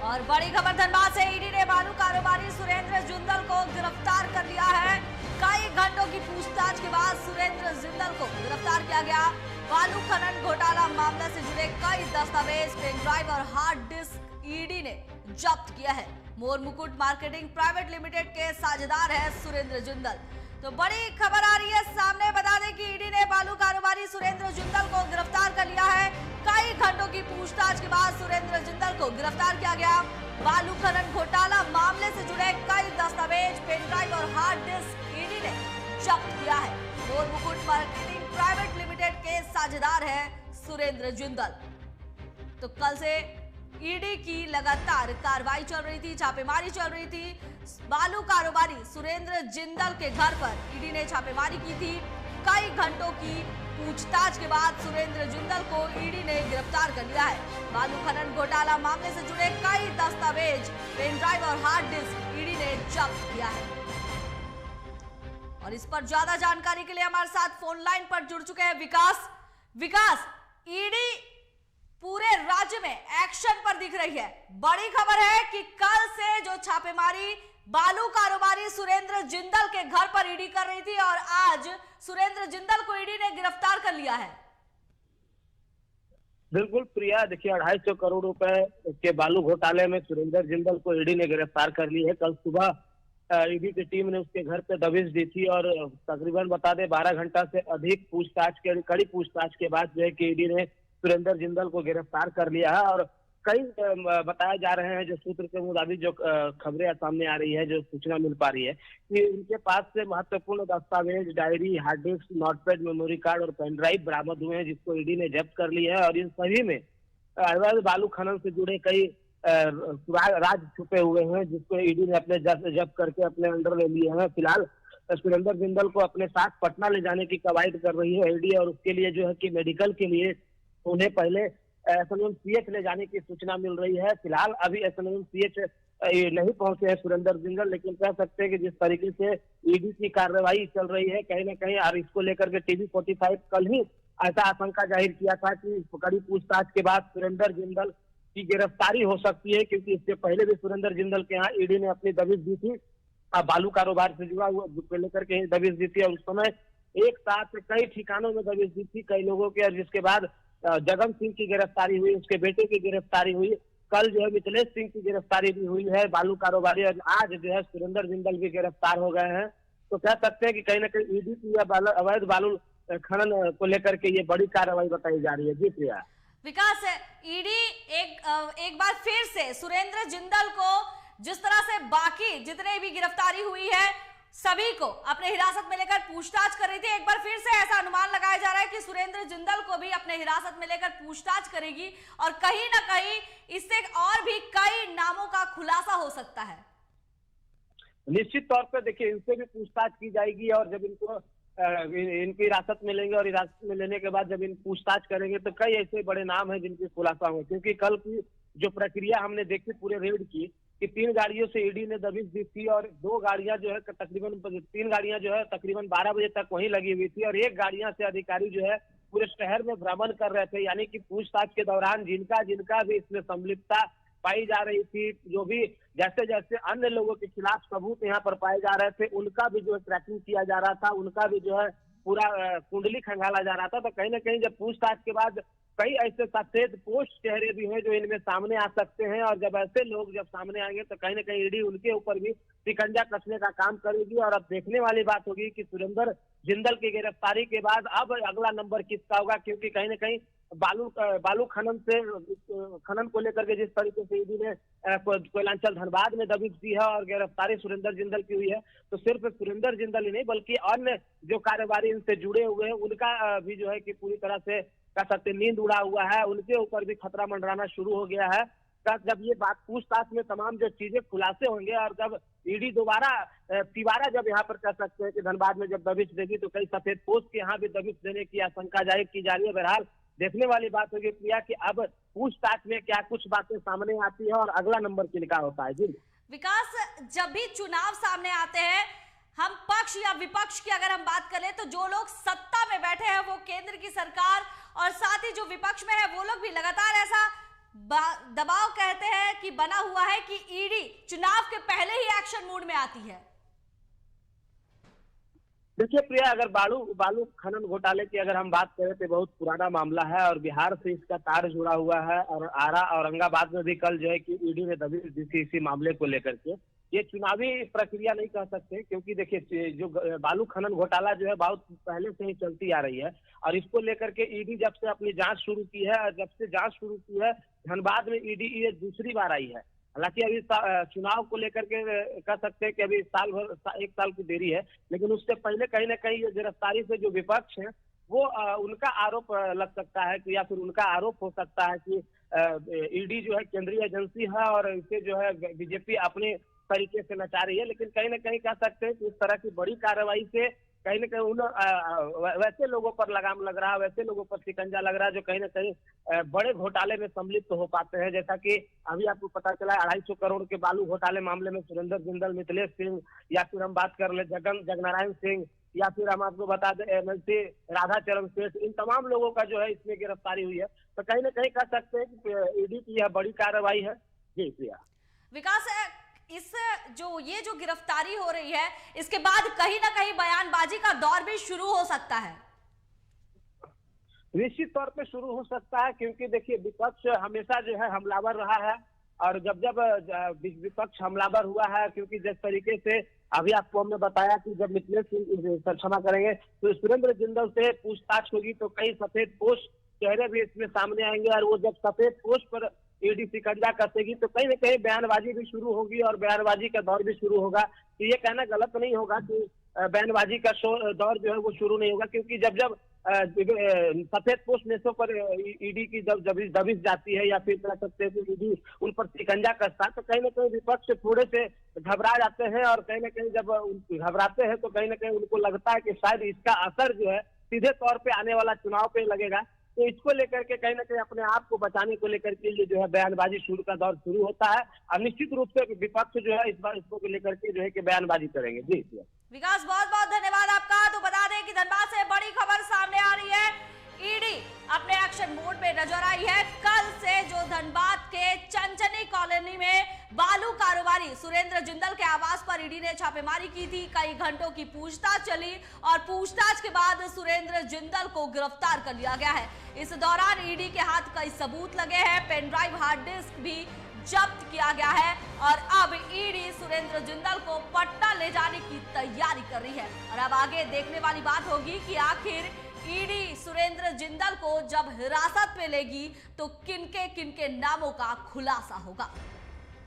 और बड़ी खबर धनबाद से ईडी ने बालू कारोबारी सुरेंद्र जिंदल को गिरफ्तार कर लिया है। कई घंटों की पूछताछ के बाद सुरेंद्र जिंदल को गिरफ्तार किया गया। बालू खनन घोटाला मामले से जुड़े कई दस्तावेज, पेन ड्राइव और हार्ड डिस्क ईडी ने जब्त किया है। मोर मुकुट मार्केटिंग प्राइवेट लिमिटेड के साझेदार है सुरेंद्र जिंदल। तो बड़ी खबर आ रही है सामने। बता दें कि ईडी ने बालू कारोबारी सुरेंद्र जिंदल को गिरफ्तार कर लिया है। कई घंटों की पूछताछ के बाद सुरेंद्र जिंदल को गिरफ्तार किया गया। बालू खनन घोटाला मामले से जुड़े कई दस्तावेज, पेन ड्राइव और हार्ड डिस्क ईडी ने जब्त किया है। मोर मुकुट मार्केटिंग प्राइवेट लिमिटेड के साझेदार है सुरेंद्र जिंदल। तो कल से ईडी की लगातार कार्रवाई चल रही थी, छापेमारी चल रही थी। बालू कारोबारी सुरेंद्र जिंदल के घर पर ईडी ने छापेमारी की थी। कई घंटों की पूछताछ के बाद सुरेंद्र जिंदल को ईडी ने गिरफ्तार कर लिया है। बालू खनन घोटाला मामले से जुड़े कई दस्तावेज, पेन ड्राइव और हार्ड डिस्क ईडी ने जब्त किया है। और इस पर ज्यादा जानकारी के लिए हमारे साथ फोन लाइन पर जुड़ चुके हैं विकास, ईडी पूरे राज्य में एक्शन पर दिख रही है। बड़ी खबर है कि कल से जो छापेमारी बालू कारोबारी सुरेंद्र जिंदल के घर पर ईडी कर रही थी और आज सुरेंद्र जिंदल को ईडी ने गिरफ्तार कर लिया है। बिल्कुल प्रिया, देखिए 250 करोड़ रुपए के बालू घोटाले में सुरेंद्र जिंदल को ईडी ने गिरफ्तार कर ली है। कल सुबह ईडी की टीम ने उसके घर पे दबिश दी थी और तकरीबन बता दें 12 घंटा से अधिक कड़ी पूछताछ के बाद जो है कि ईडी ने सुरेंद्र जिंदल को गिरफ्तार कर लिया है। और कई बताए जा रहे हैं, जो सूत्र के मुताबिक जो खबरें सामने आ रही है, जो सूचना मिल पा रही है कि उनके पास से महत्वपूर्ण दस्तावेज, diary, hard disk, notepad, memory card और पेन ड्राइव बरामद हुए हैं, जिसको ईडी ने जब्त कर लिया है। और इन सभी में अवैध बालू खनन से जुड़े कई राज छुपे हुए हैं, जिसको ईडी ने अपने जब्त करके अपने अंडर ले लिए हैं। फिलहाल सुरेंद्र जिंदल को अपने साथ पटना ले जाने की कवायद कर रही है ईडी, और उसके लिए जो है कि मेडिकल के लिए उन्हें पहले एसएनएमसीएच ले जाने की सूचना मिल रही है। फिलहाल अभी एसएनएमसीएच नहीं पहुंचे हैं सुरेंद्र जिंदल, लेकिन कह सकते हैं कि जिस तरीके से ईडी की कार्रवाई चल रही है, कहीं ना कहीं और इसको लेकर के टीवी 45 कल ही ऐसा आशंका जाहिर किया था कि कड़ी पूछताछ के बाद सुरेंद्र जिंदल की गिरफ्तारी हो सकती है, क्योंकि इससे पहले भी सुरेंद्र जिंदल के यहाँ ईडी ने अपनी दबिश दी थी, बालू कारोबार से जुड़ा हुआ लेकर के दबिश दी थी। और उस समय एक साथ कई ठिकानों में दबिश दी थी कई लोगों के, और जिसके बाद जगन सिंह की गिरफ्तारी हुई, उसके बेटे की गिरफ्तारी हुई, कल जो है मिथिलेश सिंह की गिरफ्तारी भी हुई है बालू कारोबारी, और आज जो है सुरेंद्र जिंदल भी गिरफ्तार हो गए हैं। तो कह सकते हैं कि कहीं ना कहीं ईडी की अवैध बालू खनन को लेकर के ये बड़ी कार्रवाई बताई जा रही है। जी प्रिया। विकास, ईडी एक बार फिर से सुरेंद्र जिंदल को जिस तरह से बाकी जितने भी गिरफ्तारी हुई है सभी को अपने हिरासत में लेकर पूछताछ कर रही थी, एक बार फिर से ऐसा अनुमान लगाया जा रहा है कि सुरेंद्र जिंदल को भी अपने हिरासत में लेकर पूछताछ करेगी और कहीं ना कहीं इससे और भी कई नामों का खुलासा हो सकता है। निश्चित तौर पर देखिए, इनसे भी पूछताछ की जाएगी, और जब इनको इनकी हिरासत में लेंगे और हिरासत में लेने के बाद जब इन पूछताछ करेंगे तो कई ऐसे बड़े नाम हैं जिनकी खुलासा हो। क्योंकि कल की जो प्रक्रिया हमने देखी पूरे रेड की कि 3 गाड़ियों से ईडी ने दबिश दी थी, और 2 गाड़ियां जो है तकरीबन 3 गाड़ियां जो है तकरीबन 12 बजे तक वहीं लगी हुई थी, और 1 गाड़ियां से अधिकारी जो है पूरे शहर में भ्रमण कर रहे थे। यानी कि पूछताछ के दौरान जिनका भी इसमें संलिप्तता पाई जा रही थी, जो भी जैसे जैसे अन्य लोगों के खिलाफ सबूत यहाँ पर पाए जा रहे थे, उनका भी जो है ट्रैकिंग किया जा रहा था, उनका भी जो है पूरा कुंडली खंगाला जा रहा था। तो कहीं ना कहीं जब पूछताछ के बाद कई ऐसे सफेद पोष चेहरे भी हैं जो इनमें सामने आ सकते हैं, और जब ऐसे लोग जब सामने आएंगे तो कहीं ना कहीं ईडी उनके ऊपर भी शिकंजा कसने का काम करेगी। और अब देखने वाली बात होगी कि सुरेंद्र जिंदल की गिरफ्तारी के बाद अब अगला नंबर किसका होगा, क्योंकि कहीं ना कहीं बालू खनन को लेकर के जिस तरीके से ईडी ने कोयलांचल धनबाद में दबिश दी है और गिरफ्तारी सुरेंद्र जिंदल की हुई है, तो सिर्फ सुरेंद्र जिंदल ही नहीं बल्कि अन्य जो कारोबारी इनसे जुड़े हुए हैं उनका भी जो है कि पूरी तरह से कह सकते नींद उड़ा हुआ है, उनके ऊपर भी खतरा मंडराना शुरू हो गया है। जब ये बात पूछताछ में तमाम जो चीजें खुलासे होंगे, और जब ईडी तिबारा जब यहाँ पर कह सकते हैं कि धनबाद में जब दबिश देगी तो कई सफेद पोस्ट के यहाँ भी दबिश देने की आशंका जाहिर की जा रही है। बहरहाल देखने वाली बात होगी प्रिया कि अब पूछताछ में क्या कुछ बातें सामने आती है और अगला नंबर किनका होता है। जी विकास, जब भी चुनाव सामने आते हैं, हम पक्ष या विपक्ष की अगर हम बात करें तो जो लोग सत्ता में बैठे हैं वो केंद्र की सरकार, और साथ ही जो विपक्ष में है वो लोग भी लगातार ऐसा दबाव कहते हैं कि बना हुआ है कि ईडी चुनाव के पहले ही एक्शन मोड में आती है। देखिए प्रिया, अगर बालू खनन घोटाले की अगर हम बात करें तो बहुत पुराना मामला है और बिहार से इसका तार जुड़ा हुआ है और आरा औरंगाबाद में भी कल जो है कि ईडी ने दबिश दी थी इसी मामले को लेकर के। ये चुनावी प्रक्रिया नहीं कह सकते, क्योंकि देखिए जो बालू खनन घोटाला जो है बहुत पहले से ही चलती आ रही है और इसको लेकर के ईडी जब से अपनी जांच शुरू की है और जब से जांच शुरू की है धनबाद में ईडी ये दूसरी बार आई है। हालांकि अभी चुनाव को लेकर के कह सकते हैं कि अभी साल भर 1 साल की देरी है, लेकिन उससे पहले कहीं ना कहीं ये गिरफ्तारी से जो विपक्ष है वो उनका आरोप लग सकता है कि या फिर उनका आरोप हो सकता है कि ईडी जो है केंद्रीय एजेंसी है और इसे जो है बीजेपी अपने तरीके से नचा रही है। लेकिन कहीं ना कहीं कह सकते हैं कि इस तरह की बड़ी कार्रवाई से कहीं ना कहीं उन वैसे लोगों पर लगाम लग रहा है, वैसे लोगों पर शिकंजा लग रहा है जो कहीं ना कहीं बड़े घोटाले में सम्मिलित तो हो पाते हैं। जैसा कि अभी आपको पता चला 250 करोड़ के बालू घोटाले मामले में सुरेंद्र जिंदल, मिथिलेश सिंह, या फिर हम बात कर ले जगनारायण सिंह, या फिर हम आपको बता दें एमएलसी राधाचरण सेठ, इन तमाम लोगों का जो है इसमें गिरफ्तारी हुई है। तो कहीं ना कहीं कह सकते हैं कि ईडी की यह बड़ी कार्रवाई है। जी प्रिया। विकास, इस जो गिरफ्तारी हो रही है इसके बाद कहीं ना कहीं बयानबाजी का दौर भी शुरू हो सकता है। निश्चित तौर पे शुरू हो सकता है, क्योंकि देखिए विपक्ष हमेशा जो है हमलावर रहा है और जब विपक्ष हमलावर हुआ है, क्योंकि जिस तरीके से अभी आपको हमने बताया कि जब मिथिलेश सिंह क्षमा करेंगे तो सुरेंद्र जिंदल से पूछताछ होगी तो कई सफेद पोश चेहरे भी इसमें सामने आएंगे और वो जब सफेद पोश पर ईडी शिकंजा कसेगी तो कहीं ना कहीं बयानबाजी भी शुरू होगी और बयानबाजी का दौर भी शुरू होगा। तो ये कहना गलत नहीं होगा कि बयानबाजी का दौर जो है वो शुरू नहीं होगा, क्योंकि जब सफेद पोस्ट नेशों पर ईडी की जब दबिश जाती है या फिर कह सकते हैं कि ईडी उन पर शिकंजा कसता है तो कहीं ना कहीं विपक्ष थोड़े से घबरा जाते हैं और कहीं ना कहीं जब घबराते हैं तो कहीं ना कहीं उनको लगता है कि शायद इसका असर जो है सीधे तौर पे आने वाला चुनाव पे लगेगा। तो इसको लेकर के कहीं ना कहीं अपने आप को बचाने को लेकर के ये जो है बयानबाजी शुरू का दौर शुरू होता है और निश्चित रूप से विपक्ष जो है इस बार इसको लेकर के जो है कि बयानबाजी करेंगे। जी विकास, बहुत बहुत धन्यवाद आपका। तो बता दें कि धनबाद से बड़ी खबर सामने आ रही है, ईडी अपने एक्शन मोड में नजर आई है। कल से जो धनबाद के चंचनी कॉलोनी में बालू कारोबारी सुरेंद्र जिंदल के आवास पर ईडी ने छापेमारी की थी, कई घंटों की पूछताछ चली और पूछताछ के बाद सुरेंद्र जिंदल को गिरफ्तार कर लिया गया है। इस दौरान ईडी के हाथ कई सबूत लगे हैं, पेन ड्राइव, हार्ड डिस्क भी जब्त किया गया है और अब ईडी सुरेंद्र जिंदल को पटना ले जाने की तैयारी कर रही है। और अब आगे देखने वाली बात होगी कि आखिर ईडी सुरेंद्र जिंदल को जब हिरासत में लेगी तो किनके नामों का खुलासा होगा।